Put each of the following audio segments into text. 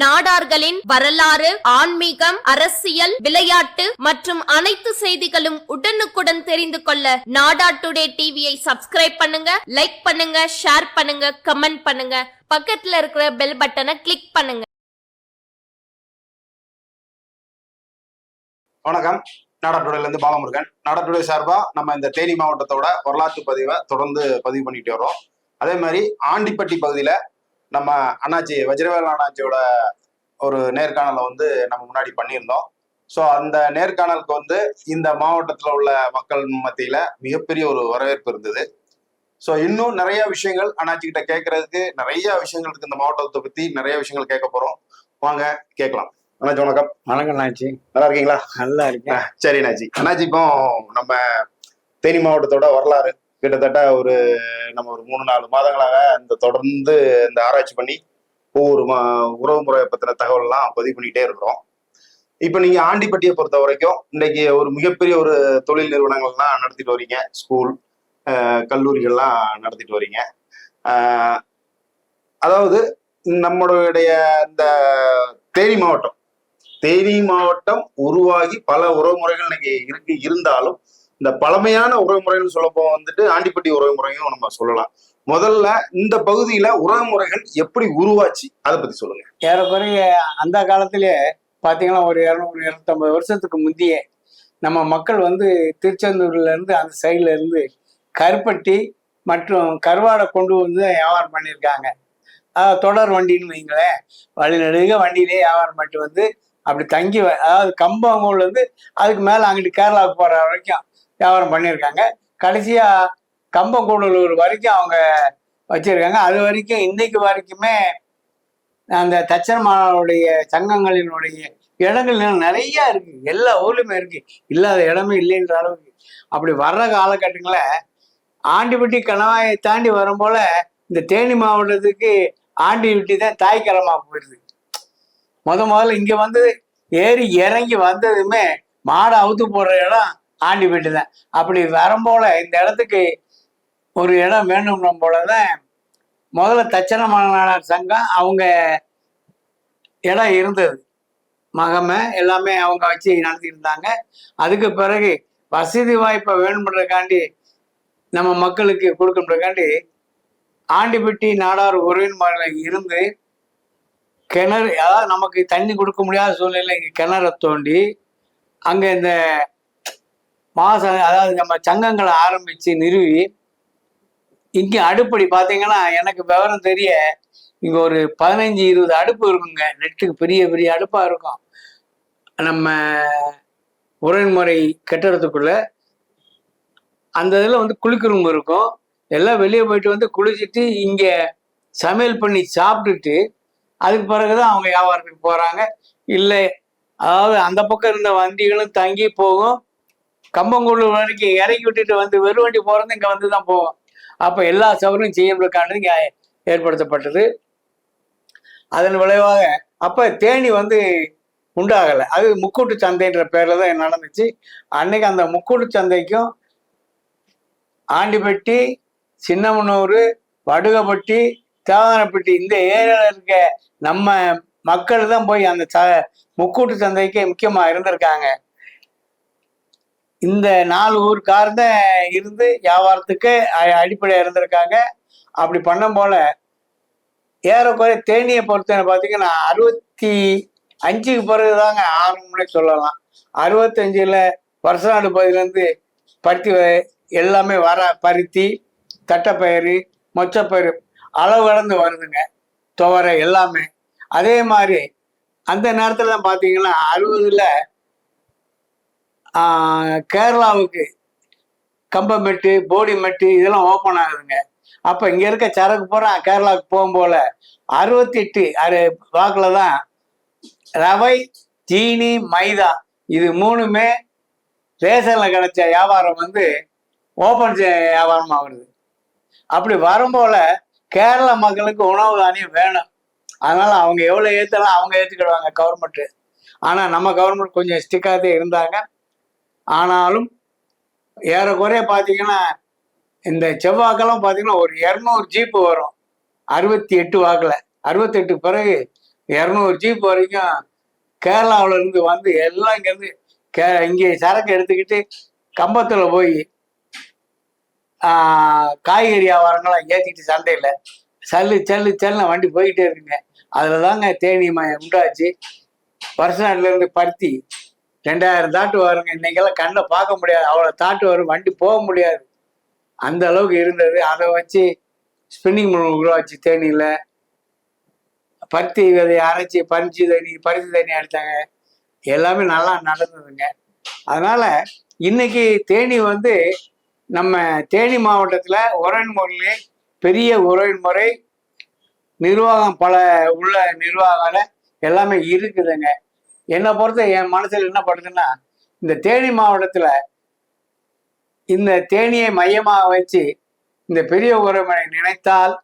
நாடார்களின் வரலாறு, ஆன்மீகம், அரசியல், விளையாட்டு மற்றும் அனைத்து செய்திகளும் உடனுக்குடன் தெரிந்து கொள்ள நாடா டுடே டிவியை சப்ஸ்கிரைப் பண்ணுங்க, லைக் பண்ணுங்க, ஷேர் பண்ணுங்க, கமெண்ட் பண்ணுங்க. பக்கத்துல இருக்கிற பெல் பட்டனை கிளிக் பண்ணுங்க. வணக்கம். நாடா டுடேல இருந்து பாலமுருகன். நாடா டுடே சார்பா நம்ம இந்த தேனி மாவட்டத்தோட வரலாற்று பதிவை தொடர்ந்து பதிவு பண்ணிட்டு வரோம். அதே மாதிரி ஆண்டிப்பட்டி பகுதியில நம்ம அண்ணாச்சி வஜ்ரவேல் அண்ணாச்சியோட ஒரு நேர்காணலை நம்ம முன்னாடி பண்ணியிருந்தோம். ஸோ அந்த நேர்காணலுக்கு இந்த மாவட்டத்தில் உள்ள மக்கள் மத்தியில மிகப்பெரிய ஒரு வரவேற்பு இருந்தது. ஸோ இன்னும் நிறைய விஷயங்கள் அண்ணாச்சி கிட்ட கேட்கறதுக்கு நிறைய விஷயங்கள் இருக்கு. இந்த மாவட்டத்தை பத்தி நிறைய விஷயங்கள் கேட்க போறோம். வாங்க கேட்கலாம். அண்ணாச்சி வணக்கம். வணக்கம் அண்ணாச்சி. நல்லா இருக்கீங்களா? நல்லா இருக்கேன். சரி அண்ணாச்சி. அண்ணாச்சி இப்போ நம்ம தேனி மாவட்டத்தோட வரலாறு கிட்டத்தட்ட நம்ம ஒரு 3-4 மாதங்களாக தொடர்ந்து இந்த ஆராய்ச்சி பண்ணி ஒவ்வொரு உறவு முறையை பத்தின தகவல்லாம் பதிவு பண்ணிட்டே இருக்கிறோம். இப்ப நீங்க ஆண்டிப்பட்டியை பொறுத்த வரைக்கும் இன்னைக்கு ஒரு மிகப்பெரிய ஒரு தொழில் நிறுவனங்கள்லாம் நடத்திட்டு வரீங்க, ஸ்கூல் கல்லூரிகள்லாம் நடத்திட்டு வரீங்க. அதாவது நம்மளுடைய இந்த தேனி மாவட்டம் உருவாகி பல உறவு முறைகள் இன்னைக்கு இருந்தாலும் இந்த பழமையான உறவு முறைகள் சொல்லப்போ ஆண்டிப்பட்டி உறவு முறையும் நம்ம சொல்லலாம். முதல்ல இந்த பகுதியில உறவு முறைகள் எப்படி உருவாச்சு அதை பத்தி சொல்லுங்க. ஏறக்குறைய அந்த காலத்திலே பாத்தீங்கன்னா ஒரு 200-250 வருஷத்துக்கு முந்தைய நம்ம மக்கள் திருச்செந்தூர்ல இருந்து அந்த சைட்ல இருந்து கருப்பட்டி மற்றும் கருவாடை கொண்டு வியாபாரம் பண்ணியிருக்காங்க. தொடர் வண்டின்னு வைங்களேன், வழிநெடுக வண்டியிலே வியாபாரம் பண்ணிட்டு அப்படி தங்கி, அதாவது கம்பங்கூர்ல இருந்து அதுக்கு மேல அங்கிட்டு கேரளாவுக்கு போற வரைக்கும் வியாபாரம் பண்ணியிருக்காங்க. கடைசியா கம்பங்கூடலூர் வரைக்கும் அவங்க வச்சிருக்காங்க. அது வரைக்கும் இன்னைக்கு வரைக்குமே அந்த தச்சர்மானுடைய சங்கங்களினுடைய இடங்கள் நிறைய இருக்கு, எல்லா ஊர்லயுமே இருக்கு, இல்லாத இடமே இல்லைன்ற அளவுக்கு. அப்படி வர்ற காலகட்டங்கள ஆண்டிப்பட்டி கணவாயை தாண்டி வரும் போல இந்த தேனி மாவட்டத்துக்கு ஆண்டிப்பட்டி தான் தாய்க்கிழமா போயிடுது. முதல்ல இங்க ஏறி இறங்கி வந்ததுமே மாடை அவுத்து போடுற இடம் ஆண்டிப்பட்டி தான். அப்படி வரும்போல இந்த இடத்துக்கு ஒரு இடம் வேண்டும் போலதான் முதல்ல தச்சனமானார் சங்கம் அவங்க இடம் இருந்தது. மகமை எல்லாமே அவங்க வச்சு நடத்தியிருந்தாங்க. அதுக்கு பிறகு வசதி வாய்ப்பை வேணும்ன்றதுக்காண்டி நம்ம மக்களுக்கு கொடுக்கணுன்றதுக்காண்டி ஆண்டிப்பட்டி நாடார் உறவின் இருந்து கிணறு, அதாவது நமக்கு தண்ணி கொடுக்க முடியாத சூழ்நிலை இங்கே கிணற தோண்டி அங்கே இந்த அதாவது நம்ம சங்கங்களை ஆரம்பித்து நிறுவி இங்கே அடுப்படி பார்த்தீங்கன்னா எனக்கு விவரம் தெரிய இங்கே ஒரு 15-20 அடுப்பு இருக்குங்க. நெட்டுக்கு பெரிய பெரிய அடுப்பாக இருக்கும். நம்ம உறவின்முறை கட்டுறதுக்குள்ள அந்த இதில் குளிக்க ரூம் இருக்கும். எல்லாம் வெளியே போயிட்டு குளிச்சுட்டு இங்கே சமையல் பண்ணி சாப்பிட்டுட்டு அதுக்கு பிறகுதான் அவங்க வியாபாரத்துக்கு போகிறாங்க. இல்லை, அதாவது அந்த பக்கம் இருந்த வண்டிகளும் தங்கி போகும். கம்பங்கூழூர் வரைக்கும் இறக்கி விட்டுட்டு வெறும் வண்டி போகிறது இங்கே தான் போகும். அப்போ எல்லா சௌகரியம் செய்யப்படுறதுக்கானது இங்கே ஏற்படுத்தப்பட்டது. அதன் விளைவாக அப்போ தேனி உண்டாகலை. அது முக்கூட்டு சந்தைன்ற பேரில் தான் நடந்துச்சு. அன்னைக்கு அந்த முக்கூட்டு சந்தைக்கும் ஆண்டிப்பட்டி, சின்னமனூர், வடுகப்பட்டி, தேவதானப்பட்டி இந்த ஏரியாவில் இருக்க நம்ம மக்கள் தான் போய் அந்த முக்கூட்டு சந்தைக்கு முக்கியமாக இருந்திருக்காங்க. இந்த 4 ஊருக்கார் தான் இருந்து வியாபாரத்துக்கு அடிப்படையாக இருந்திருக்காங்க. அப்படி பண்ண போல ஏறக்குறைய தேனியை பொறுத்தவரை பார்த்தீங்கன்னா 65க்கு பிறகுதாங்க ஆரம்பம்னே சொல்லலாம். 65ல் வருஷநாடு பகுதியிலேருந்து பருத்தி எல்லாமே வர பருத்தி, தட்டைப்பயிறு, மொச்சப்பயிறு அளவு கடந்து வருதுங்க, துவரை எல்லாமே. அதே மாதிரி அந்த நேரத்தில் தான் பார்த்தீங்கன்னா 60ல் கேரளாவுக்கு கம்பமெட்டு, போடிமெட்டு இதெல்லாம் ஓப்பன் ஆகுதுங்க. அப்போ இங்கே இருக்க சரக்கு போகிறோம் கேரளாவுக்கு போகும் போல 68 வாக்கில் தான் ரவை, ஜீனி, மைதா இது 3மே ரேஷனில் கிடைச்ச வியாபாரம் ஓப்பன் வியாபாரம் ஆகுது. அப்படி வரும்போல கேரள மக்களுக்கு உணவு தானியம் வேணும். அதனால அவங்க எவ்வளோ ஏற்றலாம் அவங்க ஏற்றுக்கிடுவாங்க கவர்மெண்ட்டு. ஆனால் நம்ம கவர்மெண்ட் கொஞ்சம் ஸ்டிக்காகவே இருந்தாங்க. ஆனாலும் ஏறக்குறைய பார்த்தீங்கன்னா இந்த செவ்வாக்கெல்லாம் பார்த்தீங்கன்னா ஒரு 200 ஜீப்பு வரும் 68 வாக்கில். 68 பிறகு 200 ஜீப் வரைக்கும் கேரளாவில இருந்து வந்து எல்லாம் இங்கேருந்து இங்கே சரக்கு எடுத்துக்கிட்டு கம்பத்தில் போய் காய்கறி வியாபாரங்களாம் ஏற்றிக்கிட்டு சந்தையில் சல்லுன்னு வண்டி போயிட்டே இருக்குங்க. அதில் தாங்க தேனி உண்டாச்சு. வருஷநாட்டிலேருந்து பருத்தி 2000 தாட்டு வருங்க. இன்னைக்கெல்லாம் கண்ணில் பார்க்க முடியாது, அவ்வளோ தாட்டு வரும், வண்டி போக முடியாது, அந்த அளவுக்கு இருந்தது. அதை வச்சு ஸ்பின்னிங் மில் உருவாச்சு தேனியில். பருத்தி விதையை அரைச்சி பருத்தி தண்ணி அடித்தாங்க. எல்லாமே நல்லா நடந்ததுங்க. அதனால இன்னைக்கு தேனி வந்து நம்ம தேனி மாவட்டத்தில் உறவின்முறையிலே பெரிய உறவின்முறை நிர்வாகம் பல உள்ள நிர்வாகம் எல்லாமே இருக்குதுங்க. என்னை பொறுத்த என் மனசில் என்ன படுதுன்னா, இந்த தேனி மாவட்டத்தில் இந்த தேனியை மையமாக வச்சு இந்த பெரிய உறவுமுறை நினைத்தால்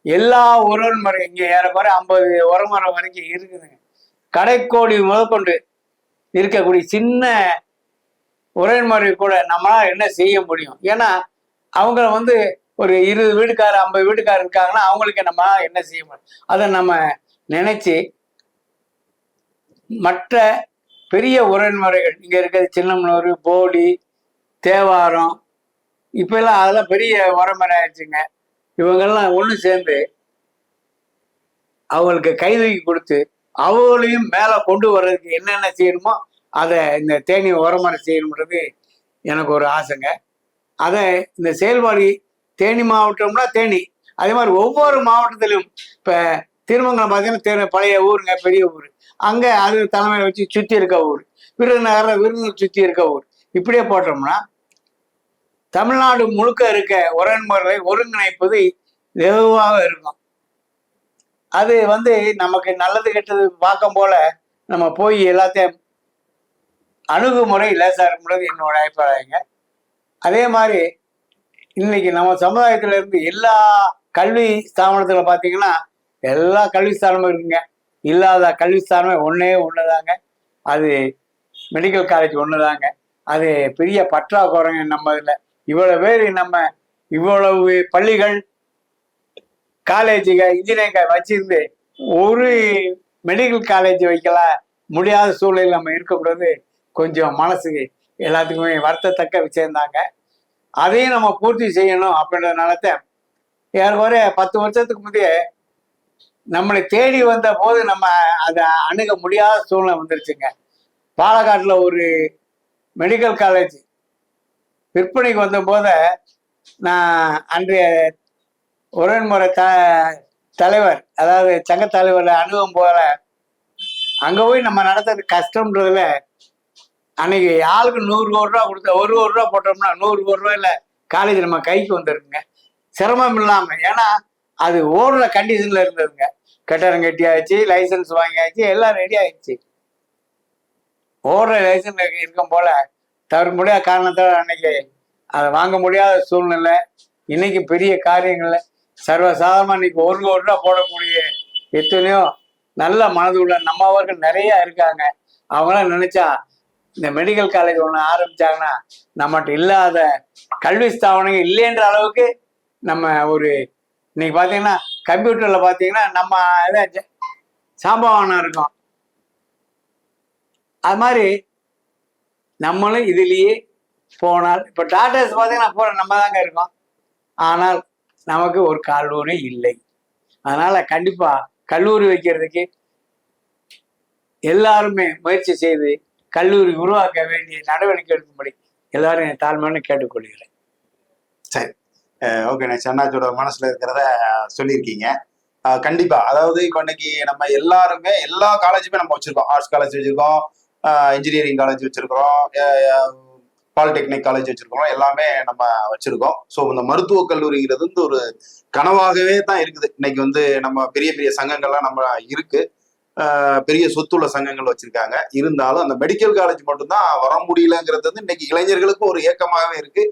எல்லா உறவுமுறை இங்கே ஏறக்குறைய 50 உறவுமுறை வரைக்கும் இருக்குதுங்க. கடைக்கோடி முதற்கொண்டு இருக்கக்கூடிய சின்ன உறவுமுறை கூட நம்மளால என்ன செய்ய முடியும்? ஏன்னா அவங்க வந்து ஒரு 20 வீட்டுக்காரர் 50 வீட்டுக்காரர் இருக்காங்கன்னா அவங்களுக்கு நம்ம என்ன செய்ய முடியும்? அதை நம்ம நினைச்சு மற்ற பெரிய உறவுமுறைகள் இங்க இருக்கிறது சின்னமனூர், போடி, தேவாரம், இப்ப எல்லாம் அதெல்லாம் பெரிய உறவுமுறை ஆயிடுச்சுங்க. இவங்கெல்லாம் ஒன்று சேர்ந்து அவங்களுக்கு கைதூக்கி கொடுத்து அவங்களையும் மேலே கொண்டு வர்றதுக்கு என்னென்ன செய்யணுமோ அதை இந்த தேனி உரமுறை செய்யணுன்றது எனக்கு ஒரு ஆசைங்க. அதை இந்த செயல்பாடு தேனி மாவட்டம்னா தேனி, அதே மாதிரி ஒவ்வொரு மாவட்டத்திலும் இப்போ திருமங்கலம் பார்த்தீங்கன்னா பழைய ஊருங்க, பெரிய ஊர், அங்கே அது தலைமையை வச்சு சுற்றி இருக்க ஊர், விருதுநகர் சுற்றி இருக்க ஊர், இப்படியே போட்டோம்னா தமிழ்நாடு முழுக்க இருக்க உறவுமுறைகளை ஒருங்கிணைப்பது வெகுவாக இருக்கும். அது வந்து நமக்கு நல்லது கெட்டது பார்க்கும் போல நம்ம போய் எல்லாத்தையும் அணுகுமுறை லேசாக இருக்கும்போது என்னோட அபிப்பிராயங்க. அதே மாதிரி இன்னைக்கு நம்ம சமுதாயத்துல இருந்து எல்லா கல்வி ஸ்தாபனத்துல பார்த்தீங்கன்னா எல்லா கல்வி ஸ்தானமும் இருக்குங்க. இல்லாத கல்வி ஸ்தானமே ஒண்ணுதாங்க, அது மெடிக்கல் காலேஜ் ஒண்ணுதாங்க. அது பெரிய பற்றாக்குறைங்க நம்ம இதில். இவ்வளவு பேர் நம்ம இவ்வளவு பள்ளிகள், காலேஜுகள், இன்ஜினியரிங் வச்சிருந்து ஒரு மெடிக்கல் காலேஜ் வைக்கலாம் முடியாத சூழ்நிலையில் நம்ம இருக்கக்கூடாது. கொஞ்சம் மனசுக்கு எல்லாத்துக்குமே வருத்தத்தக்க விஷயம்தாங்க. அதையும் நம்ம பூர்த்தி செய்யணும் அப்படின்றதுனால ஏறக்குறைய 10 வருஷத்துக்கு முந்தைய நம்மளை தேடி வந்த போது நம்ம அதை அணுக முடியாத சூழ்நிலை வந்துருச்சுங்க. பாலக்காட்டில் ஒரு மெடிக்கல் காலேஜ் விற்பனைக்கு வந்த போத நான் அன்றைய உறவுமுறை தலைவர், அதாவது சங்க தலைவர் அணுகும் போல அங்கே போய் நம்ம நடத்துறது கஷ்டம்ன்றதுல அன்னைக்கு ஆளுக்கு 100 கோடி ரூபா கொடுத்த 1 கோடி ரூபா போட்டோம்னா 100 கோடி ரூபாயில காலேஜ் நம்ம கைக்கு வந்துருக்குங்க, சிரமம் இல்லாம. ஏன்னா அது ஓடுற கண்டிஷன்ல இருந்ததுங்க. கட்டடம் கட்டியாச்சு, லைசன்ஸ் வாங்கியாச்சு, எல்லாம் ரெடி ஆயிடுச்சு. ஓடுற லைசன்ஸ் இருக்கும் போல தவிர்க்க முடியாத காரணத்தால் அன்னைக்கு அதை வாங்க முடியாத சூழ்நிலை. இன்னைக்கு பெரிய காரியங்கள்ல சர்வசாதாரணமா இன்னைக்கு 1 கோடி ரூபா போடக்கூடிய எத்தனையோ நல்ல மனது உள்ள நம்மவர்கள் நிறைய இருக்காங்க. அவங்களாம் நினைச்சா இந்த மெடிக்கல் காலேஜ் ஒன்று ஆரம்பிச்சாங்கன்னா நம்மகிட்ட இல்லாத கல்வி ஸ்தாபனங்கள் இல்லைன்ற அளவுக்கு நம்ம ஒரு இன்னைக்கு பார்த்தீங்கன்னா கம்ப்யூட்டர்ல பார்த்தீங்கன்னா நம்ம இதை சாம்பவானம் இருக்கோம். அது மாதிரி நம்மளும் இதுலேயே போனால் இப்போ டாட்டாஸ் பார்த்தீங்கன்னா போகிற நம்ம தாங்க இருக்கோம். ஆனால் நமக்கு ஒரு கல்லூரி இல்லை. அதனால கண்டிப்பா கல்லூரி வைக்கிறதுக்கு எல்லாருமே முயற்சி செய்து கல்லூரி உருவாக்க வேண்டிய நடவடிக்கை எடுக்கும்படி எல்லாரும் என் தாழ்மையான கேட்டுக்கொள்கிறேன். சரி, ஓகே. அண்ணாச்சியோட மனசுல இருக்கிறத சொல்லியிருக்கீங்க. கண்டிப்பா, அதாவது இப்போ இன்னைக்கு நம்ம எல்லாருமே எல்லா காலேஜுமே நம்ம வச்சிருக்கோம். ஆர்ட்ஸ் காலேஜ் வச்சிருக்கோம், இன்ஜினியரிங் காலேஜ் வச்சிருக்கிறோம், பாலிடெக்னிக் காலேஜ் வச்சிருக்கிறோம், எல்லாமே நம்ம வச்சிருக்கோம். ஸோ இந்த மருத்துவக் கல்லூரிங்கிறது வந்து ஒரு கனவாகவே தான் இருக்குது. இன்னைக்கு வந்து நம்ம பெரிய பெரிய சங்கங்கள்லாம் நம்ம இருக்கு, பெரிய சொத்துள்ள சங்கங்கள் வச்சிருக்காங்க. இருந்தாலும் அந்த மெடிக்கல் காலேஜ் மட்டும்தான் வர முடியலங்கிறது வந்து இன்னைக்கு இளைஞர்களுக்கும் ஒரு ஏக்கமாகவே இருக்கு.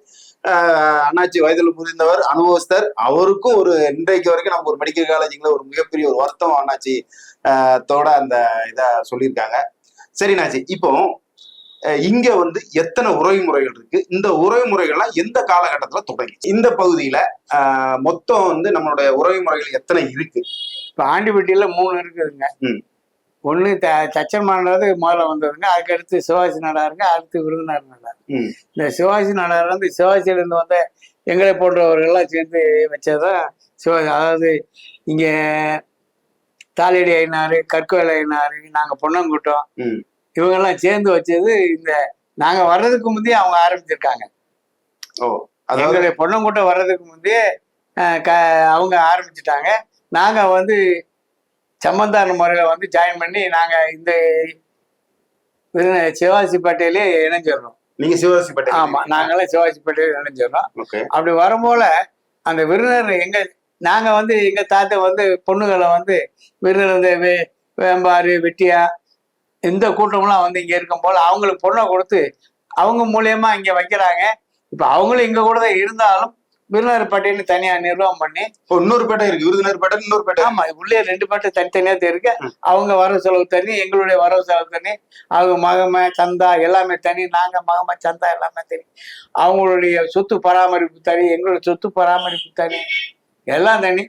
அண்ணாச்சி வயதில் முதிர்ந்தவர், அனுபவஸ்தர், அவருக்கும் ஒரு இன்றைக்கு வரைக்கும் நமக்கு ஒரு மெடிக்கல் காலேஜுங்கள ஒரு மிகப்பெரிய ஒரு வருத்தம் அண்ணாச்சி தோட அந்த இதை சொல்லியிருக்காங்க. சரி அண்ணாச்சி, இப்போ இங்க வந்து எத்தனை உறவுமுறைகள் இருக்கு? இந்த உறவுமுறைகள்லாம் எந்த காலகட்டத்துல தொடங்கி இந்த பகுதியில மொத்தம் வந்து நம்மளுடைய உறவுமுறைகள் எத்தனை இருக்கு? இப்ப ஆண்டிப்பட்டியில 3 இருக்குதுங்க. ம். ஒண்ணு தச்சன் நாடார் முதல்ல வந்ததுங்க. அதுக்கடுத்து சிவாஜி நாடாருங்க, அடுத்து விருதுநகர் நாடார். ம். இந்த சிவாஜி நாடார் வந்து சிவாஜியிலிருந்து வந்த எங்களை போன்றவர்கள்லாம் சேர்ந்து வச்சதுதான் சிவாஜி. அதாவது இங்க தாளடி ஐனாரு, கற்கோயில் ஐனாரு, நாங்க பொன்னங்குட்டம், ம். இவங்கெல்லாம் சேர்ந்து வச்சது. இந்த நாங்க வர்றதுக்கு முந்தைய அவங்க ஆரம்பிச்சிருக்காங்க. ஓ, அதாவது எங்களுடைய பொன்னங்குட்டம் வர்றதுக்கு முந்தைய அவங்க ஆரம்பிச்சுட்டாங்க. நாங்க வந்து சம்பந்தான முறையில வந்து ஜாயின் பண்ணி நாங்க இந்த சிவாஜி பேட்டையிலே இணைஞ்சிடறோம். நீங்க சிவாஜி பட்டேல். ஆமா, நாங்களாம் சிவாஜி பேட்டையில இணைஞ்சிடறோம். ஓகே. அப்படி வரும்போல அந்த விருதுநகர் நாங்க வந்து எங்க தாத்தா வந்து பொண்ணுகளை வந்து விருதுநகர் வேம்பாறு, வெட்டியா இந்த கூட்டம்லாம் வந்து இங்க இருக்கும் போல அவங்களுக்கு பொண்ணை கொடுத்து அவங்க மூலியமா இங்க வைக்கிறாங்க. இப்ப அவங்களும் இங்க கூட தான் இருந்தாலும் விருதுநகர் பேட்டைன்னு தனியா நிர்வாகம் பண்ணி இன்னொரு பேட்டை இருக்கு, விருதுநகர் பேட்டை, இன்னொரு பேட்டை. ஆமா, உள்ளே 2 பேட்டை தனித்தனியா இருக்கு. அவங்க வரவு செலவு தனி, எங்களுடைய வரவு செலவு தனி. அவங்க மகமை சந்தா எல்லாமே தனி, நாங்க மகமை சந்தா எல்லாமே தனி. அவங்களுடைய சொத்து பராமரிப்பு தனி, எங்களுடைய சொத்து பராமரிப்பு தனி, எல்லாம் தனி.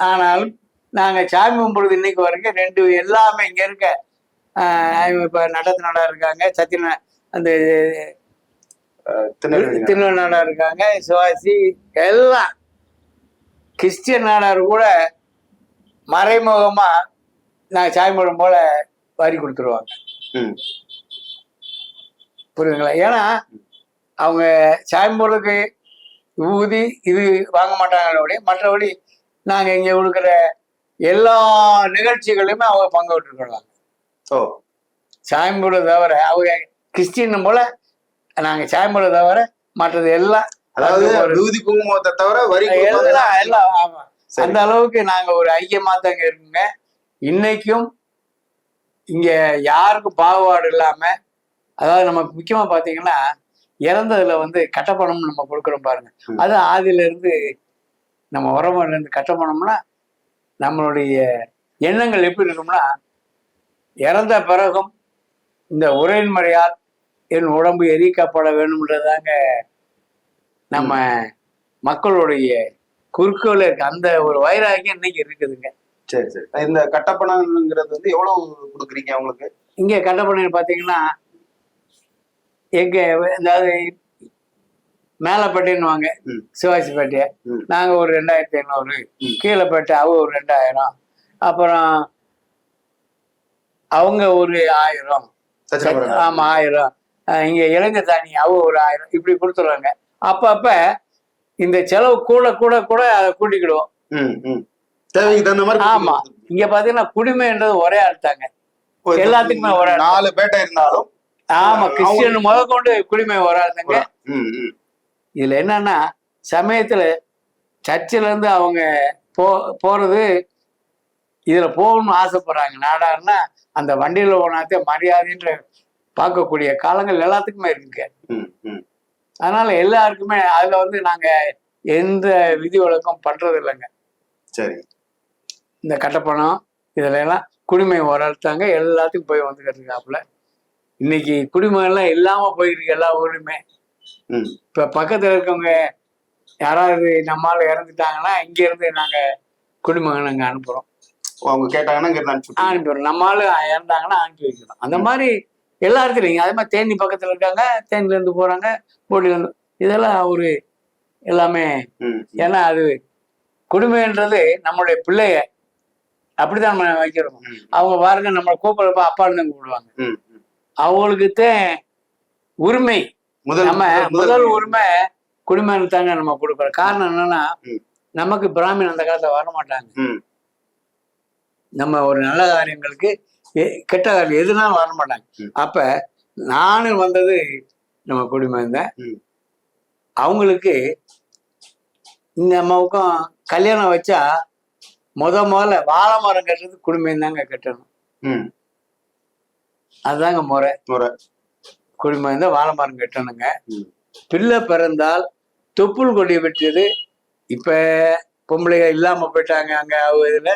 ஆனாலும் நாங்க சாமி கும்பிடுறது இன்னைக்கு வரைக்கும் 2 எல்லாமே இங்க இருக்க. இப்ப நடத்து நாடா இருக்காங்க, சத்தியன அந்த திருநெல் நாடார் இருக்காங்க, சிவாஜி எல்லாம் கிறிஸ்டியன் நாடார் கூட மறைமுகமா நாங்க சாமிபடம் போல வரி கொடுத்துருவாங்க. புரியுதுங்களா? ஏன்னா அவங்க சாமிபடுறதுக்கு ஊதி இது வாங்க மாட்டாங்களோட மற்றபடி நாங்க இங்க கொடுக்குற எல்லா நிகழ்ச்சிகளையுமே அவங்க பங்கு விட்டுருக்காங்க. சாமிபட தவிர அவங்க கிறிஸ்டின் போல நாங்க சாமிபட தவிர மற்றது எல்லாம், அதாவது விபூதி குங்குமத்தை தவிர வரி எல்லாம் ஆமா. அந்த அளவுக்கு நாங்க ஒரு ஐக்கியமா தாங்க இருக்குங்க. இன்னைக்கும் இங்க யாருக்கும் பாகுபாடு இல்லாம, அதாவது நம்ம முக்கியமா பாத்தீங்கன்னா இறந்ததுல வந்து கட்டப்பணம் நம்ம கொடுக்குறோம் பாருங்க. அது ஆதியில இருந்து நம்ம உறவுல இருந்து கட்டப்பணம்னா நம்மளுடைய எண்ணங்கள் எப்படி இருக்கும்னா, இறந்த பிறகும் இந்த உரையின் முறையால் என் உடம்பு எரிக்கப்பட வேணும்ன்றதாங்க நம்ம மக்களுடைய குறுக்கோல இருக்கு. அந்த ஒரு வைராகியம் இன்னைக்கு இருக்குதுங்க. சரி சரி. இந்த கட்டப்பணங்கிறது வந்து எவ்வளவு கொடுக்குறீங்க அவங்களுக்கு? இங்க கட்டப்பணம் பாத்தீங்கன்னா எங்க அதாவது மேலப்பேட்டைன்னு சிவாஜி பேட்டையை நாங்க ஒரு 2500, கீழப்பேட்டை அவங்க ஒரு 2000, அப்புறம் அவங்க ஒரு 1000. ஆமா 1000. இங்க இளைஞர் தானி அவங்க ஒரு 1000 இப்படி கொடுத்துருவாங்க. அப்பப்ப இந்த செலவு கூட கூட கூட அதை கூட்டிக்கிடுவோம். ஆமா, இங்க பாத்தீங்கன்னா குடிமைன்றது ஒரே ஆள்தாங்க, எல்லாத்துக்குமே ஒரே 4 பேட்டை இருந்தாலும். ஆமா, கிறிஸ்டியன் முத கொண்டு குடிமை ஒரு ஆள்தாங்க. இதுல என்னன்னா சமயத்துல சர்ச்சில இருந்து அவங்க போறது இதுல போகணும்னு ஆசைப்படுறாங்க. நாடாருன்னா அந்த வண்டியில போனாத்தே மரியாதைன்ற பார்க்கக்கூடிய காலங்கள் எல்லாத்துக்குமே இருக்குங்க. அதனால எல்லாருக்குமே அதுல வந்து நாங்க எந்த விதி விலக்கம் பண்றது இல்லைங்க. சரி. இந்த கட்டப்பணம் இதுல எல்லாம் குடிமை ஓரளத்தாங்க எல்லாத்துக்கும் போய் வந்துக்கிட்டு இருக்காப்புல. இன்னைக்கு குடிமை எல்லாம் இல்லாம போயிருக்கு எல்லா ஊருமே. இப்ப பக்கத்துல இருக்கவங்க யாராவது நம்மால இறந்துட்டாங்கன்னா இங்க இருந்து நாங்க குடிமகன் நாங்க அனுப்புறோம். அவங்க கேட்டாங்கன்னா அனுப்பிடுறோம். நம்மால இறந்தாங்கன்னா அனுப்பி வைக்கிறோம். அந்த மாதிரி எல்லா இடத்துலையும். அதே மாதிரி தேனி பக்கத்துல இருக்காங்க, தேனில இருந்து போறாங்க, போட்டில இருந்து, இதெல்லாம் ஒரு எல்லாமே. ஏன்னா அது குடும்பன்றது நம்மளுடைய பிள்ளைய அப்படித்தான் நம்ம வைக்கிறோம். அவங்க பாருங்க நம்மளை கூப்பிடுறப்ப அப்பான்னு தான் கூப்பிடுவாங்க. அவங்களுக்குத்தான் உரிமை, நம்ம முதல் உரிமை குடிமகன் தாங்க நம்ம கொடுக்குறோம். காரணம் என்னன்னா நமக்கு பிராமின் அந்த காலத்துல வர மாட்டாங்க. நம்ம ஒரு நல்ல காரியங்களுக்கு கெட்ட காரியம் எதுனாலும் வர மாட்டாங்க. அப்ப நானும் வந்தது நம்ம குடிமகன் தான். அவங்களுக்கு இந்த அம்மாவுக்கும் கல்யாணம் வச்சா முதல்ல வாழை மரம் கட்டுறது குடிமகன் தாங்க கட்டணும். அதுதாங்க முறை. குடிமகன் தான் வாழை மரம் கட்டணுங்க. பிள்ளை பிறந்தால் தொப்புள் கொடி வெட்டியது. இப்ப பொம்பளைங்க இல்லாம போயிட்டாங்க. அங்க இதுல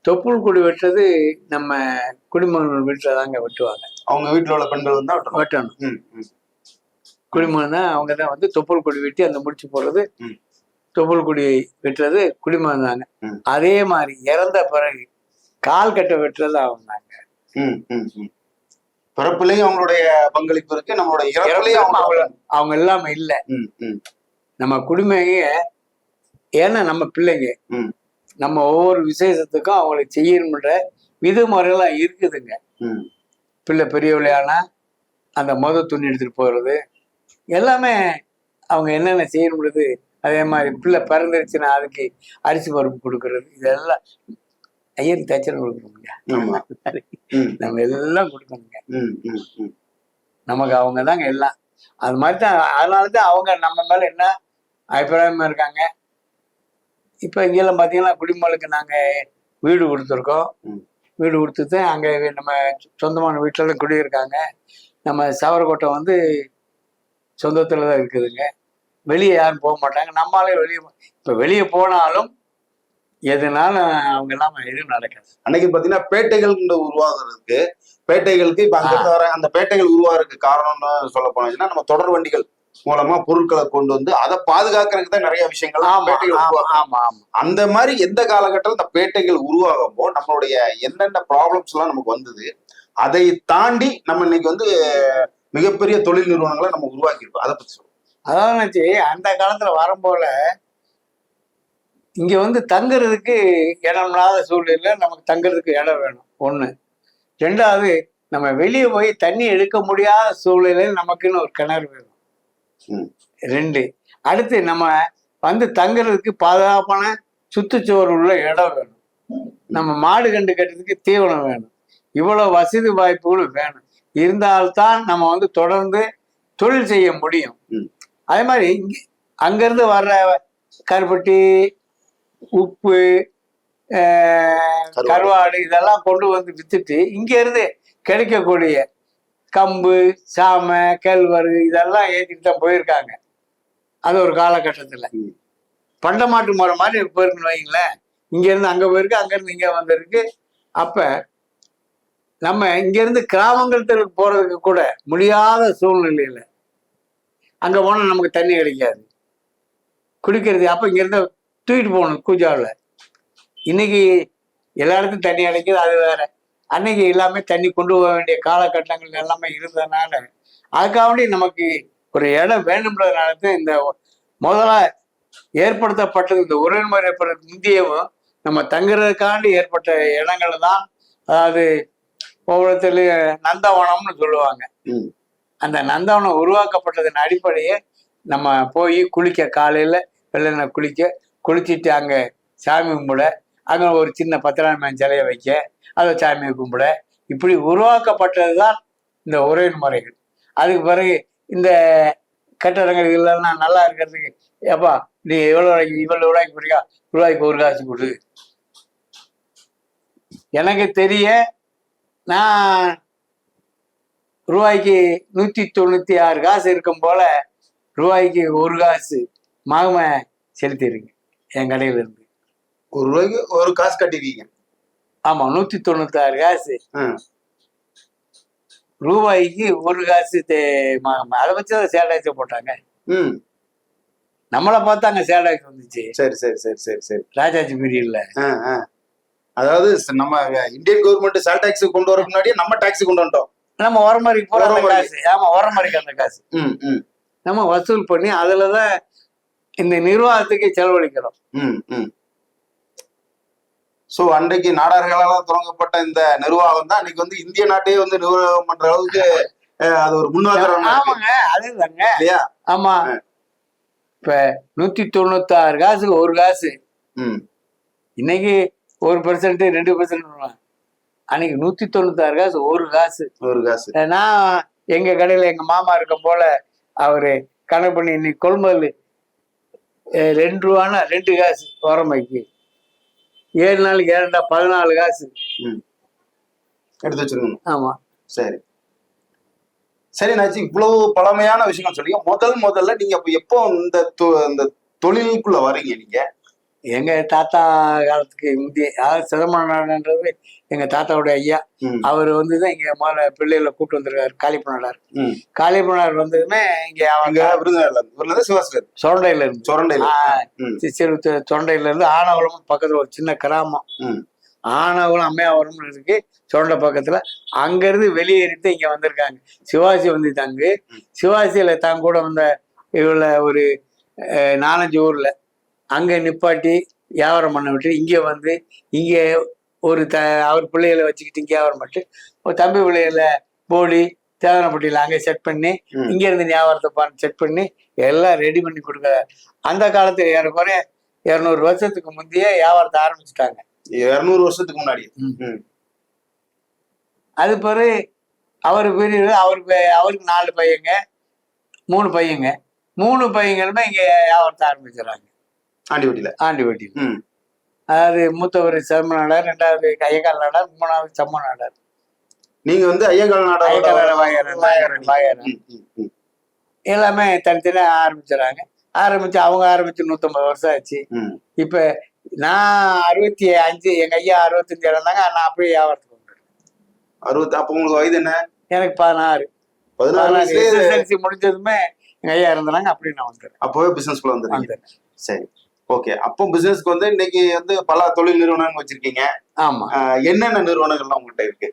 தொப்புள் கொடி வெட்டுறது நம்ம குடிமகன் வீட்டுல தாங்க வெட்டுவாங்க. அவங்க வீட்டுல உள்ள பெண்கள் தான் வெட்டணும். குடிமகன் தான் அவங்க தான் வந்து தொப்புள் கொடி வெட்டி அந்த முடிச்சு போடுறது தொப்புள் கொடி வெட்டுறது குடிமகன் தாங்க. ம். அதே மாதிரி இறந்த பிறகு கால் கட்டை வெட்டுறது அவங்க தாங்க. ம், ம், ம். பிறப்புலயும் அவங்களுடைய பங்களிப்பு இருக்கு, நம்மளுடைய இறப்புலயும் அவங்க இல்லாம இல்ல. ம், ம், நம்ம குடிமைய, ஏன்னா நம்ம பிள்ளைங்க, ம், நம்ம ஒவ்வொரு விசேஷத்துக்கும் அவங்களுக்கு செய்யணும்ன்ற விதிமுறைலாம் இருக்குதுங்க. ம். பிள்ளை பெரிய விளையானா அந்த துணி எடுத்துட்டு போறது எல்லாமே அவங்க என்னென்ன செய்யணும்ன்றது. அதே மாதிரி பிள்ளை பிறந்துருச்சுன்னா அதுக்கு அரிசி பருப்பு கொடுக்கறது, இதெல்லாம் ஐயருக்கு தச்சனை கொடுக்கணுங்க. ஆமா. நம்ம எல்லாம் கொடுக்கணுங்க. ம், ம், ம். நமக்கு அவங்க தாங்க எல்லாம். அது மாதிரி தான். அதனாலதான் அவங்க நம்ம மேல என்ன அபிப்பிராயமா இருக்காங்க. இப்ப இங்கெல்லாம் பாத்தீங்கன்னா குடிமக்களுக்கு நாங்க வீடு கொடுத்துருக்கோம். ம். வீடு கொடுத்துட்டு அங்க நம்ம சொந்தமான வீட்டுல தான் குடியிருக்காங்க. நம்ம சவரக்கோட்டை வந்து சொந்தத்துல தான் இருக்குதுங்க. வெளியே யாரும் போக மாட்டாங்க. நம்மளாலே வெளியே இப்ப வெளியே போனாலும் எதுனாலும் அவங்க இல்லாம எதுவும் நடக்காது. அன்னைக்கு பாத்தீங்கன்னா பேட்டைகள் உருவாகுறதுக்கு, பேட்டைகளுக்கு இப்ப அங்க வர அந்த பேட்டைகள் உருவாகிறதுக்கு காரணம்னு சொல்ல போனீங்கன்னா நம்ம தொடர் வண்டிகள் மூலமா பொருட்களை கொண்டு வந்து அதை பாதுகாக்கிறதுக்கு தான் நிறைய விஷயங்கள் பேட்டைகள் உருவாகும். அந்த மாதிரி எந்த காலகட்டத்தில் இந்த பேட்டைகள் உருவாகும் போது நம்மளுடைய என்னென்ன ப்ராப்ளம்ஸ் எல்லாம் நமக்கு வந்தது, அதை தாண்டி நம்ம இன்னைக்கு வந்து மிகப்பெரிய தொழில் நிறுவனங்களை நம்ம உருவாக்கியிருக்கோம். அதை பத்தி சொல்லுவோம். அதான் அந்த காலத்துல வரும்போல இங்க வந்து தங்குறதுக்கு இடம் இல்லாத சூழ்நிலை, நமக்கு தங்குறதுக்கு இடம் வேணும் ஒண்ணு. ரெண்டாவது, நம்ம வெளியே போய் தண்ணி எடுக்க முடியாத சூழ்நிலையில் நமக்குன்னு ஒரு கிணறு வேணும். 2, அடுத்து நம்ம வந்து தங்குறதுக்கு பாதுகாப்பான சுற்றுச்சுவர் உள்ள இடம் வேணும். நம்ம மாடு கண்டு கட்டுறதுக்கு தீவனம் வேணும். இவ்வளவு வசதி வாய்ப்புகளும் வேணும். இருந்தால்தான் நம்ம வந்து தொடர்ந்து தொழில் செய்ய முடியும். அதே மாதிரி அங்கிருந்து வர்ற கருப்பட்டி, உப்பு, கருவாடு இதெல்லாம் கொண்டு வந்து வித்துட்டு இங்க இருந்து கிடைக்கக்கூடிய கம்பு, சாமை, கேழ்வரகு இதெல்லாம் ஏற்றிட்டு தான் போயிருக்காங்க. அது ஒரு காலகட்டத்துல பண்டமாட்டு முறை மாதிரி போயிருக்குன்னு வைங்களேன். இங்க இருந்து அங்க போயிருக்கு, அங்க இருந்து இங்க வந்திருக்கு. அப்ப நம்ம இங்க இருந்து கிராமங்களுக்கு போறதுக்கு கூட முடியாத சூழ்நிலையில அங்க போனா நமக்கு தண்ணி கிடைக்காது குடிக்கிறது. அப்ப இங்க இருந்து தூக்கிட்டு போகணும் கூஜாவில். இன்னைக்கு எல்லா இடத்துக்கும் தண்ணி கிடைக்குது, அது வேற. அன்னைக்கு எல்லாமே தண்ணி கொண்டு போக வேண்டிய காலகட்டங்கள் எல்லாமே இருந்ததுனால அதுக்காக நமக்கு ஒரு இடம் வேணும்ன்றதுனால தான் இந்த முதல்ல ஏற்படுத்தப்பட்டது. இந்த உறவுமுறை ஏற்படுறதுக்கு முந்தையவும் நம்ம தங்குறதுக்காண்டி ஏற்பட்ட இடங்கள் தான். அதாவது ஒவ்வொருத்தருலையும் நந்தவனம்னு சொல்லுவாங்க. அந்த நந்தவனம் உருவாக்கப்பட்டதன் அடிப்படையே நம்ம போய் குளிக்க, காலையில வெள்ளன குளிச்சுட்டு அங்க சாமி கும்பிட, அங்க ஒரு சின்ன பத்திராமன் சிலையை வைக்க, அதை சாமியை கும்பிட, இப்படி உருவாக்கப்பட்டது தான் இந்த உறவின் முறைகள். அதுக்கு பிறகு இந்த கட்டடங்கள் இதெல்லாம் நல்லா இருக்கிறதுக்கு, ஏப்பா நீ இவ்வளவு ரூபாய்க்கு குடிக்கா, ரூபாய்க்கு ஒரு காசு கொடு. எனக்கு தெரிய நான் ரூபாய்க்கு 196 காசு இருக்கும் போல ரூபாய்க்கு ஒரு காசு மகம செலுத்திடுங்க என் கடையில இருந்து. ஒரு ரூபாய்க்கு ஒரு காசு கட்டிடுவீங்க? ஆமா, 196 காசு. ரூபாய்க்கு ஒரு காசு மகம. அதை வச்சுதான் சேடாக்ஸ் போட்டாங்க. நம்மளை பார்த்து அங்க சேடாக்ஸ் வந்துச்சு. சரி சரி சரி சரி சரி. ராஜாஜி பீரியட்ல. அதாவது நம்ம இந்தியன் கவர்மெண்ட் சேல் டாக்ஸ் கொண்டு வர முன்னாடியே நம்ம டாக்ஸ் கொண்டு வந்துட்டோம். நம்ம உரமரிக்கு போற காசு. ஆமா, உரமரிக்கு அந்த காசு நம்ம வசூல் பண்ணி அதுலதான் இந்த நிர்வாகத்துக்கு செலவழிக்கிறோம். சோ அன்றைக்கு நாடார்களால் தொடங்கப்பட்ட இந்த நிர்வாகம் தான் இன்னைக்கு வந்து இந்திய நாட்டையே வந்து நிர்வாகம் பண்ற அளவுக்கு அது ஒரு முன்னுதாரணம். ஆமாங்க, அதுதாங்க இல்லையா? ஆமா, இப்ப 196 காசுக்கு ஒரு காசு. இன்னைக்கு 1%, 2%. அன்னைக்கு 196 காசு ஒரு காசு. நான் எங்க கடையில எங்க மாமா இருக்கும் போல அவரு கணக்கு பண்ணி இன்னைக்கு கொள்முதல் 2 ரூபான்னா 2 காசு உரமைக்கு. 7 நாளுக்கு 2 14 காசு எடுத்து வச்சிருக்கணும். ஆமா, சரி சரி நாச்சி, இவ்வளவு பழமையான விஷயங்கள் சொல்லி முதல்ல நீங்க எப்போ இந்த தொழிலுக்குள்ள வரீங்க? நீங்க எங்க தாத்தா காலத்துக்கு முந்தைய, அதாவது சிதம்பரம் நாடுன்றது எங்க தாத்தாவுடைய ஐயா. ம், அவர் வந்துதான் இங்க முதல்ல பிள்ளைகளை கூட்டு வந்திருக்காரு. காளிப்பனார் ம். காளிப்பனார் வந்ததுமே இங்க இங்க விருதுநகர்ல இருந்து இவர்ல இருந்து சிவாசிலர் சொரண்டையில இருந்து சொரண்டையில. ம், சொரண்டையில இருந்து ஆனவரம் பக்கத்துல ஒரு சின்ன கிராமம், ம், ஆனவரம் அம்மையாவரம்னு இருக்கு சொரண்டை பக்கத்துல. அங்க இருந்து வெளியேறிட்டு இங்க வந்திருக்காங்க. சிவாஜி வந்து தங்கு சிவாஜியில தான் கூட வந்த இவ்வளோ ஒரு 4-5 ஊர்ல அங்க நிப்பாட்டி வியாபாரம் பண்ண விட்டு இங்க வந்து இங்க ஒரு அவர் பிள்ளைகளை வச்சுக்கிட்டு இங்க வியாபாரம் பண்ணிட்டு ஒரு தம்பி பிள்ளைகளை போடி தேவனப்பட்டியில அங்கே செட் பண்ணி ம். இங்க இருந்து வியாபாரத்தை செட் பண்ணி எல்லாம் ரெடி பண்ணி கொடுக்க. அந்த காலத்துல ஏறக்குறைய 200 வருஷத்துக்கு முந்தைய வியாபாரத்தை ஆரம்பிச்சுட்டாங்க. 200 வருஷத்துக்கு முன்னாடி. ம், அது பிறகு அவர் பெரிய அவருக்கு 4 பையங்க 3 பையங்க 3 பையங்களுமே இங்க வியாபாரத்தை ஆரம்பிச்சிடறாங்க ஆண்டிவட்டியில. ஆண்டிவட்டியில். ம். அதாவது மூத்தவர் செம்ம நாடார், 2வது ஐயக்கால் நாடார், 3வது செம்ம நாடார். நீங்க வந்து ஐயங்கால் நாடார் வாயாரன் எல்லாமே தனித்தனியா ஆரம்பிச்சிடறாங்க. அவங்க ஆரம்பிச்சு 150 வருஷம் ஆச்சு. இப்ப நான் 65, எங்க ஐயா 65 இறந்தாங்க. நான் அப்படியே வியாபாரத்துக்கு வந்துட்டேன். 60. அப்ப உங்களுக்கு வயது என்ன? எனக்கு 16. 16 SSLC முடிஞ்சதுமே எங்க ஐயா இறந்தாங்க. அப்படி நான் வந்துட்டேன். அப்பவே பிசினஸ்க்குள்ள வந்துட்டீங்க. சரி, ஓகே. அப்போ பிசினஸ்க்கு வந்து இன்னைக்கு வந்து பல தொழில் நிறுவனங்கள் வச்சிருக்கீங்க. ஆமா. என்னென்ன நிறுவனங்கள்லாம் உங்கள்கிட்ட இருக்கு?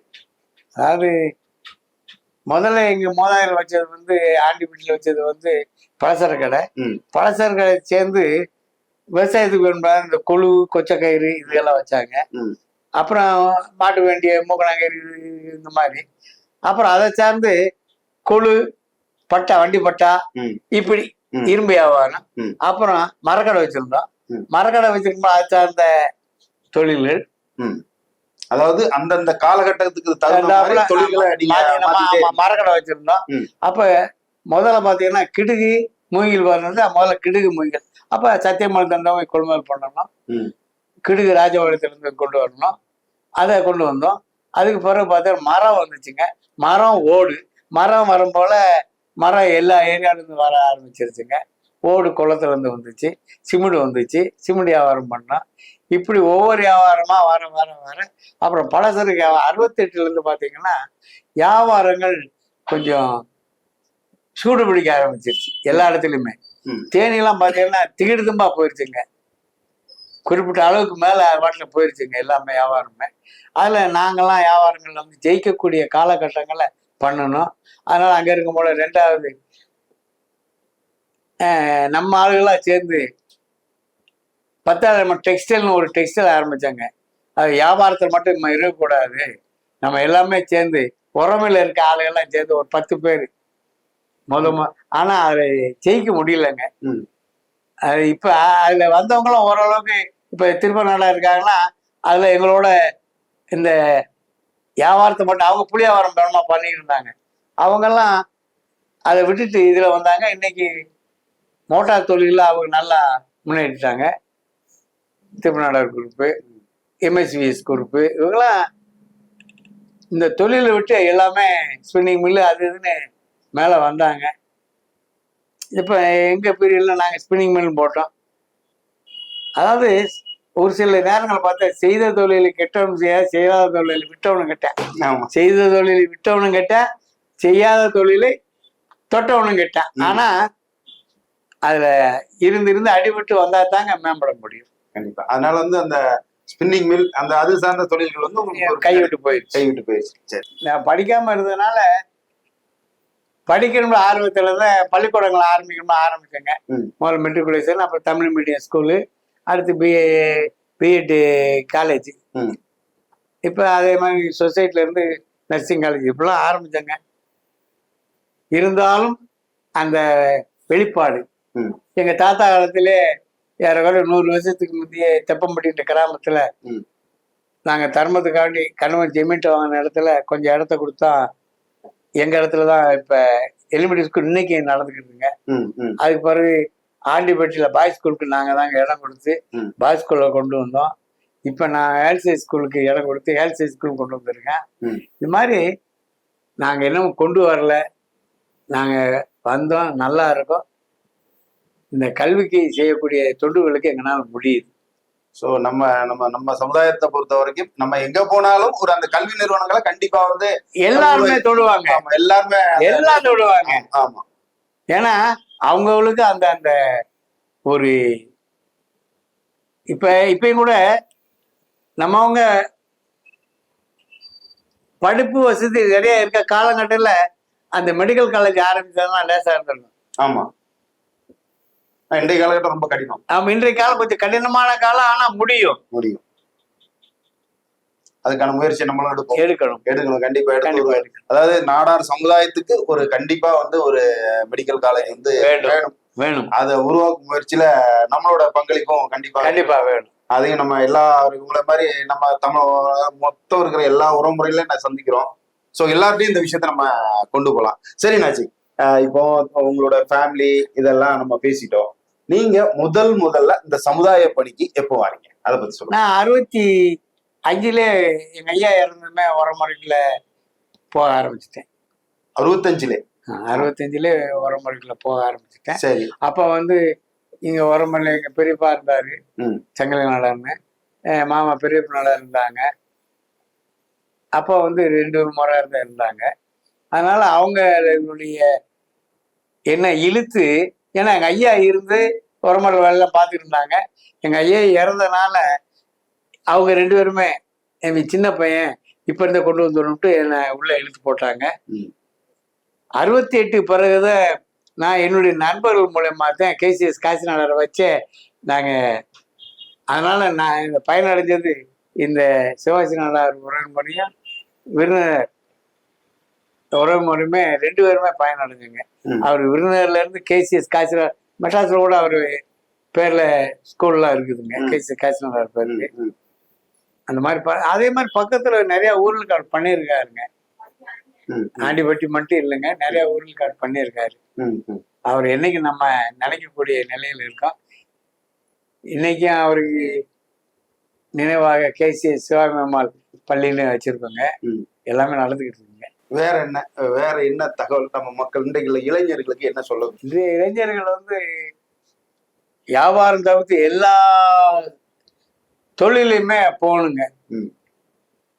அதாவது முதல்ல எங்க மூதாதையர் வச்சது வந்து ஆண்டிப்பட்டியில வச்சது வந்து பலசர கடை. பலசர கடை சேர்ந்து விவசாயத்துக்கு வேண்டாத இந்த கொழு, கொச்சக்கயிறு இதெல்லாம் வச்சாங்க. அப்புறம் மாட்டு வேண்டிய மூக்கணாங்கயிறு இந்த மாதிரி. அப்புறம் அதை சார்ந்து கொழு, பட்டா, வண்டி பட்டா, இப்படி இரும்பு வியாபாரம். அப்புறம் மரக்கடை வச்சிருந்தோம். மரக்கடை வச்சிருக்கும்போது அதை சார்ந்த தொழில்கள். அதாவது அந்தந்த காலகட்டத்துக்கு மரக்கடை வச்சிருந்தோம். அப்ப முதல்ல பாத்தீங்கன்னா கிடுகு மூங்கில் பாருந்தது. முதல்ல கிடுகு மூங்கில். அப்ப சத்தியமலை தண்டவை கொள்முதல் பண்ணணும். கிடுகு ராஜபாளையத்திலிருந்து கொண்டு வரணும். அதை கொண்டு வந்தோம். அதுக்கு பிறகு பார்த்தா மரம் வந்துச்சுங்க. மரம், ஓடு. மரம் வரும் போல மரம் எல்லா ஏரியாவிலேருந்து வர ஆரம்பிச்சிருச்சுங்க. ஓடு குளத்துல இருந்து வந்துச்சு. சிமெண்ட் வந்துச்சு. சிமெண்ட் வியாபாரம் பண்ணோம். இப்படி ஒவ்வொரு வியாபாரமா வர வர வர அப்புறம் பலசருக்கு 68 இருந்து பாத்தீங்கன்னா வியாபாரங்கள் கொஞ்சம் சூடு பிடிக்க ஆரம்பிச்சிருச்சு எல்லா இடத்துலயுமே. தேனியெல்லாம் பாத்தீங்கன்னா திகிடுதும்பா போயிருச்சுங்க. குறிப்பிட்ட அளவுக்கு மேல வாட்டில் போயிருச்சுங்க எல்லாமே வியாபாரமே. அதுல நாங்கெல்லாம் வியாபாரங்கள்ல வந்து ஜெயிக்கக்கூடிய காலகட்டங்களை பண்ணணும். அதனால அங்க இருக்கும் போல 2வது நம்ம ஆளுகளா சேர்ந்து 10வது நம்ம டெக்ஸ்டைல்னு ஒரு டெக்ஸ்டைல் ஆரம்பிச்சாங்க. அது வியாபாரத்தில் மட்டும் இருக்கக்கூடாது. நம்ம எல்லாமே சேர்ந்து உறமையில இருக்க ஆளுகள்லாம் சேர்ந்து ஒரு 10 பேர் ஆனா அதை ஜெயிக்க முடியலங்க. அது இப்ப அதுல வந்தவங்களும் ஓரளவுக்கு இப்ப திருப்பநாடா இருக்காங்கன்னா அதுல எங்களோட இந்த வியாபாரத்தை மட்டும் அவங்க புளி வியாபாரம் வேணுமா பண்ணிட்டு இருந்தாங்க. அவங்கெல்லாம் அதை விட்டுட்டு இதுல வந்தாங்க. இன்னைக்கு மோட்டார் தொழில அவங்க நல்லா முன்னேறிட்டாங்க. திருப்பநாடார் குரூப்பு, MSVS குரூப்பு, இவங்கெல்லாம் இந்த தொழிலை விட்டு எல்லாமே ஸ்பின்னிங் மில்லு அது இதுன்னு மேலே வந்தாங்க. இப்போ எங்கள் பீரியடில் நாங்கள் ஸ்பின்னிங் மில் போட்டோம். அதாவது ஒரு சில நேரங்களை பார்த்தா செய்த தொழிலை கெட்டவனும் செய்யாத தொழிலை விட்டவனும் கேட்டேன். செய்த தொழிலை விட்டவனும் கேட்டேன், செய்யாத தொழிலை தொட்டவனும் கேட்டேன். ஆனால் அதில் இருந்து அடிபட்டு வந்தால் தாங்க மேம்பட முடியும். கண்டிப்பா. அதனால வந்து அந்த ஸ்பின்னிங் மில் அந்த அது சார்ந்த தொழில்கள் வந்து கைவிட்டு போயிடுச்சு. சரி, நான் படிக்காம இருந்ததுனால படிக்கணும்னு ஆர்வத்துலதான் பள்ளிக்கூடங்களை ஆரம்பிச்சேங்க. முதல்ல மெட்ரிகுலேஷன், அப்புறம் தமிழ் மீடியம் ஸ்கூலு, அடுத்து பிஎட் காலேஜ். இப்போ அதே மாதிரி சொசைட்டில இருந்து நர்சிங் காலேஜ் இப்படிலாம் ஆரம்பிச்சேங்க. இருந்தாலும் அந்த வெளிப்பாடு எங்க தாத்தா காலத்திலே ஏறக்குறைய 100 வருஷத்துக்கு முந்தைய தெப்பம்பட்டின்ற கிராமத்துல நாங்க தர்மத்துக்காண்டி கணவன் ஜெமீன்ட்டு வாங்கின இடத்துல கொஞ்சம் இடத்த கொடுத்தா எங்க இடத்துலதான் இப்ப எலிமெண்ட்ரி ஸ்கூல் இன்னைக்கு நடந்துக்கிட்டுங்க. அதுக்கு பிறகு ஆண்டிப்பட்டியில பாய்ஸ் ஸ்கூலுக்கு நாங்க தாங்க இடம் கொடுத்து பாய்ஸ் ஸ்கூல்ல கொண்டு வந்தோம். இப்ப நான் ஏல்சைஸ் ஸ்கூலுக்கு இடம் கொடுத்து ஏல்சைஸ் ஸ்கூல் கொண்டு வந்துருக்கேன். இது மாதிரி நாங்க இன்னும் கொண்டு வரல. நாங்க வந்தோம், நல்லா இருக்கோம். இந்த கல்விக்கு செய்யக்கூடிய தொண்டுகளுக்கு எங்களால் முடியுது. ஸோ நம்ம நம்ம நம்ம சமுதாயத்தை பொறுத்த வரைக்கும் நம்ம எங்க போனாலும் ஒரு அந்த கல்வி நிறுவனங்களை கண்டிப்பா வந்து எல்லாருமே தொடுவாங்க, எல்லாருமே எல்லாம் தொடுவாங்க. ஆமா, ஏன்னா அவங்களுக்கு அந்த அந்த ஒரு இப்பயும் கூட நம்மவங்க படிப்பு வசதி நிறைய இருக்க காலகட்டத்தில் அந்த மெடிக்கல் காலேஜ் ஆரம்பிச்சதுலாம் லேசா இருந்திருக்கும். ஆமா, இன்றைய காலகட்டம் ரொம்ப கடினம். ஆமா, இன்றைய காலம் கொஞ்சம் கடினமான காலம், ஆனா முடியும். அதுக்கான முயற்சி நம்மளும் எடுக்கணும் கண்டிப்பா எடுக்கணும். அதாவது நாடார் சமுதாயத்துக்கு ஒரு கண்டிப்பா வந்து ஒரு மெடிக்கல் காலேஜ் வந்து வேணும். அதை உருவாக்கும் முயற்சியில நம்மளோட பங்களிப்பும் கண்டிப்பா வேணும். அதையும் நம்ம எல்லா இவங்களை மாதிரி நம்ம தமிழ் மொத்தம் இருக்கிற எல்லா உறவுமுறையிலும் நான் சந்திக்கிறோம். ஸோ எல்லார்ட்டையும் இந்த விஷயத்த நம்ம கொண்டு போகலாம். சரி நாச்சி, இப்போ உங்களோட ஃபேமிலி இதெல்லாம் நம்ம பேசிட்டோம். நீங்க முதல்ல இந்த சமுதாய பணிக்கு எப்போ வாரீங்க, அதை பத்தி சொல்லுங்க. நான் 65 எங்க ஐயா இறந்துமே உரமுறைக்குள்ள போக ஆரம்பிச்சிட்டேன். 65 உரமுறைக்குள்ள போக ஆரம்பிச்சிட்டேன். சரி. அப்ப வந்து இங்க உரமுறையில எங்க பெரியப்பா இருந்தாரு, சங்கலை நாடார்னு. மாமா பெரியப்ப நாடார் இருந்தாங்க. அப்போ வந்து 2 முறை இருந்தாங்க. அதனால அவங்களுடைய என்ன இழுத்து, ஏன்னா எங்க ஐயா இருந்து உரமுறை வேலையெல்லாம் பார்த்துட்டு இருந்தாங்க. எங்க ஐயா இறந்தனால அவங்க 2 பேருமே என் சின்ன பையன் இப்ப இருந்த கொண்டு வந்துட்டு என்னை உள்ள இழுத்து போட்டாங்க. 68 பிறகுதான் நான் என்னுடைய நண்பர்கள் மூலயமா தான் கேசிஎஸ் காசிநாடரை வச்சு அதனால நான் இந்த பயனடைஞ்சது இந்த சிவாஜி நாடார் உறவுமுறையும் விருந்தினர் உறவுமுறையுமே 2 பேருமே பயனடைஞ்சுங்க. அவர் விருந்தினர்ல இருந்து கேசிஎஸ் காசிநாடர் மெட்ராஸ்ல கூட அவரு பேர்ல ஸ்கூல்லாம் இருக்குதுங்க, கேசிஎஸ் காசிநாடர் பேருக்கு. அந்த மாதிரி அதே மாதிரி பக்கத்துல நிறைய ஊர்களுக்கு அவர் பண்ணியிருக்காருங்க. ஆண்டிப்பட்டி மட்டும் இல்லைங்க, நிறைய ஊர்களுக்கு அவர் பண்ணியிருக்காரு. அவர் என்னைக்கு நம்ம நினைக்கக்கூடிய நிலையில இருக்கோம். இன்னைக்கும் அவருக்கு நினைவாக கேசிஎஸ் சிவாமி அம்மாள் பள்ளின்னு வச்சிருக்கோங்க. எல்லாமே நடந்துகிட்டு இருக்குங்க. வேற என்ன தகவல் நம்ம மக்கள் இன்றைக்கு இளைஞர்களுக்கு என்ன சொல்லுது? இன்றைய இளைஞர்கள் வந்து வியாபாரம் தவிர்த்து எல்லா தொழிலையுமே போகணுங்க.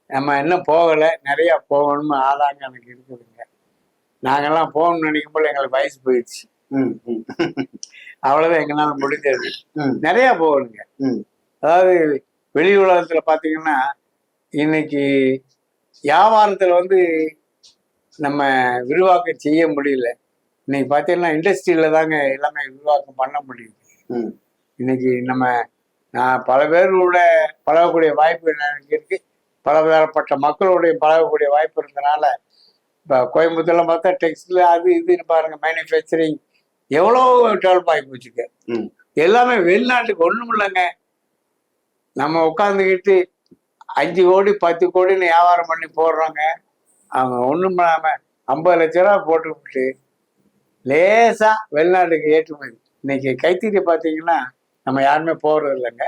நம்ம இன்னும் போகலை, நிறைய போகணும்னு ஆதாங்க எனக்கு இருக்குதுங்க. நாங்கெல்லாம் போகணும்னு நினைக்கும் போது எங்களுக்கு வயசு போயிடுச்சு. அவ்வளவுதான் எங்களால முடிஞ்சது. நிறைய போகணுங்க. அதாவது வெளி உலகத்துல பாத்தீங்கன்னா இன்னைக்கு வியாபாரத்துல வந்து நம்ம விரிவாக்கம் செய்ய முடியல. இன்னைக்கு பாத்தீங்கன்னா இண்டஸ்ட்ரியில தாங்க எல்லாமே விரிவாக்கம் பண்ண முடியுது. இன்னைக்கு நான் பல பேரோட பழகக்கூடிய வாய்ப்பு எனக்கு இருக்கு. பலதரப்பட்ட மக்களுடைய பழகக்கூடிய வாய்ப்பு இருந்தனால இப்போ கோயம்புத்தூர்ல பார்த்தா டெக்ஸ்டைல் அது இதுன்னு பாருங்க, மேனுஃபேக்சரிங் எவ்வளோ டெவலப் ஆகி போச்சுங்க. எல்லாமே வெளிநாட்டுக்கு ஒன்றும் இல்லைங்க. நம்ம உட்காந்துக்கிட்டு 5 கோடி 10 கோடின்னு வியாபாரம் பண்ணி போடுறோங்க. அவங்க ஒன்றும் இல்லாமல் 50 லட்ச ரூபா போட்டுவிட்டு லேசா வெளிநாட்டுக்கு ஏற்றுமதி. இன்னைக்கு கைத்தறி பார்த்தீங்கன்னா நம்ம யாருமே போகிறது இல்லைங்க.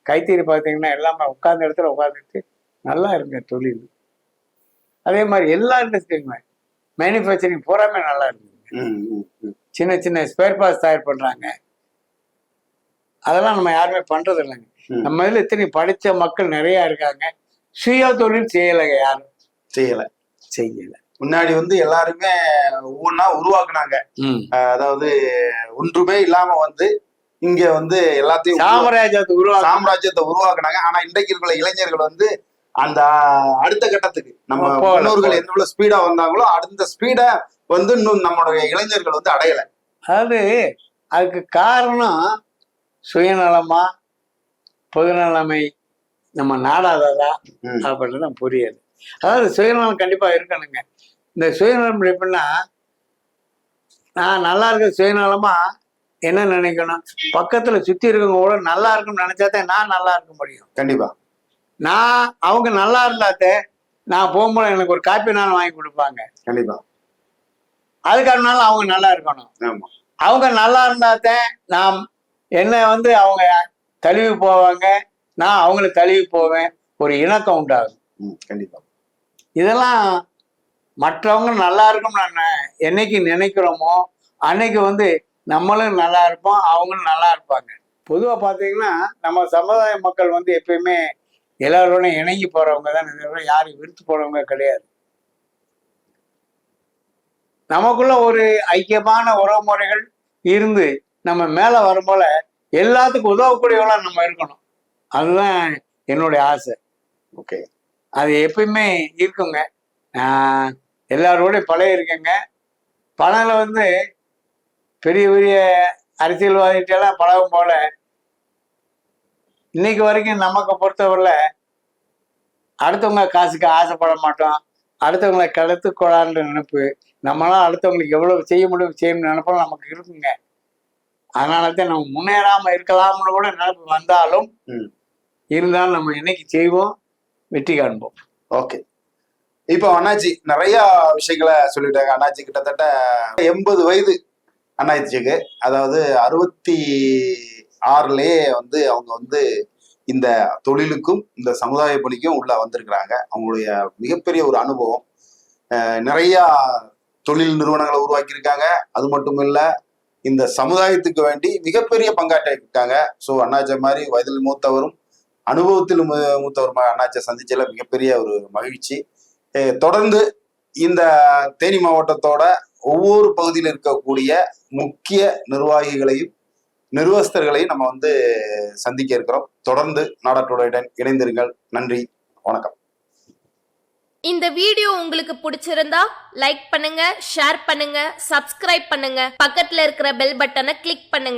கைத்தறி பார்த்தீங்கன்னா எல்லாமே உட்கார்ந்த இடத்துல உட்காந்துட்டு நல்லா இருங்க தொழில். அதே மாதிரி எல்லா இண்டஸ்ட்ரியுமே மேனுஃபேக்சரிங் பூராமே நல்லா இருக்குங்க. சின்ன சின்ன ஸ்பேர் பார்ட்ஸ் தயார் பண்றாங்க. அதெல்லாம் நம்ம யாருமே பண்றது இல்லைங்க. நம்ம இதுல இத்தனை படிச்ச மக்கள் நிறைய இருக்காங்க. சுய தொழில் செய்யலைங்க, யாரும் செய்யல. முன்னாடி வந்து எல்லாருமே ஒவ்வொன்னா உருவாக்குனாங்க. அதாவது ஒன்றுமே இல்லாம வந்து இங்க வந்து எல்லாத்தையும் சாம்ராஜ்யத்தை உருவாக்குனாங்க. ஆனா இன்றைக்கு இருக்கிற இளைஞர்கள் வந்து அந்த அடுத்த கட்டத்துக்கு நம்ம முன்னோர்கள் எவ்வளவு ஸ்பீடா வந்தாங்களோ அந்த ஸ்பீடா வந்து இன்னும் நம்மளுடைய இளைஞர்கள் வந்து அடையலை. அதாவது அதுக்கு காரணம் சுயநலமா பொதுநலமை நம்ம நாடாததா அப்படின்றது தான் புரியாது. அதாவது சுயநலம் கண்டிப்பா இருக்கணுங்க. இந்த சுயநலம் எப்படின்னா, நான் நல்லா இருக்க சுயநலமா என்ன நினைக்கணும், பக்கத்துல சுத்தி இருக்கவங்க கூட நல்லா இருக்குன்னு நினைச்சாதான் நான் நல்லா இருக்க முடியும். கண்டிப்பா நான் அவங்க நல்லா இருந்தாத்தே நான் போகும்போது எனக்கு ஒரு காப்பி நாள் வாங்கி கொடுப்பாங்க. கண்டிப்பா அதுக்கான அவங்க நல்லா இருக்கணும். அவங்க நல்லா இருந்தாத்தேன் நான் என்ன வந்து அவங்க தழுவி போவாங்க, நான் அவங்கள தழுவி போவேன். ஒரு இணக்கம் உண்டாகும். கண்டிப்பா இதெல்லாம் மற்றவங்க நல்லா இருக்கும் நான் என்னைக்கு நினைக்கிறோமோ அன்னைக்கு வந்து நம்மளும் நல்லா இருப்போம், அவங்களும் நல்லா இருப்பாங்க. பொதுவா பாத்தீங்கன்னா நம்ம சமுதாய மக்கள் வந்து எப்பயுமே எல்லாரோடையும் இணங்கி போறவங்க தான், தவிர யாரும் விருத்து போறவங்க கிடையாது. நமக்குள்ள ஒரு ஐக்கியமான உறவு முறைகள் இருந்து நம்ம மேல வரும் போல எல்லாத்துக்கும் உதவக்கூடியவங்களா நம்ம இருக்கணும். அதுதான் என்னுடைய ஆசை. ஓகே, அது எப்பயுமே இருக்குங்க. எல்லாரோடையும் பழைய இருக்கேங்க. பணங்களை வந்து பெரிய பெரிய அரசியல்வாதிகிட்டெல்லாம் பழகும் போல இன்னைக்கு வரைக்கும் நமக்கு பொறுத்தவரையில அடுத்தவங்க காசுக்கு ஆசைப்பட மாட்டோம். அடுத்தவங்களை கடத்துக்கொள்ளான்ற நினைப்பு, நம்மளாம் அடுத்தவங்களுக்கு எவ்வளவு செய்ய முடியும் செய்யணும்னு நினைப்போம் நமக்கு இருக்குங்க. அதனாலதான் நம்ம முன்னேறாம இருக்கலாம்னு கூட நினைப்பு வந்தாலும் இருந்தாலும் நம்ம என்னைக்கு செய்வோம், வெற்றி காண்போம். ஓகே. இப்போ அண்ணாச்சி நிறைய விஷயங்களை சொல்லிட்டாங்க. அண்ணாச்சி கிட்டத்தட்ட 80 வயது அண்ணாச்சிக்கு, அதாவது 66லயே வந்து அவங்க வந்து இந்த தொழிலுக்கும் இந்த சமுதாய பணிக்கும் உள்ள வந்திருக்கிறாங்க. அவங்களுடைய மிகப்பெரிய ஒரு அனுபவம். நிறைய தொழில் நிறுவனங்களை உருவாக்கியிருக்காங்க. அது மட்டும் இல்ல, இந்த சமுதாயத்துக்கு வேண்டி மிகப்பெரிய பங்காற்றிருக்காங்க. ஸோ அண்ணாச்சி மாதிரி வயதில் மூத்தவரும் அனுபவத்தில் மூத்தவரும் அண்ணாச்சியை சந்திச்சதுல மிகப்பெரிய ஒரு மகிழ்ச்சி. தொடர்ந்து இந்த தேனி மாவட்டத்தோட ஒவ்வொரு பகுதியில் இருக்கக்கூடிய முக்கிய நிர்வாகிகளையும் நிர்வாகஸ்தர்களையும் நம்ம வந்து சந்திக்க இருக்கிறோம். தொடர்ந்து நாடாட்டுடன் இணைந்திருங்கள். நன்றி, வணக்கம். இந்த வீடியோ உங்களுக்கு பிடிச்சிருந்தா லைக் பண்ணுங்க, ஷேர் பண்ணுங்க, சப்ஸ்கிரைப் பண்ணுங்க, பக்கத்துல இருக்கிற பெல் பட்டனை கிளிக் பண்ணுங்க.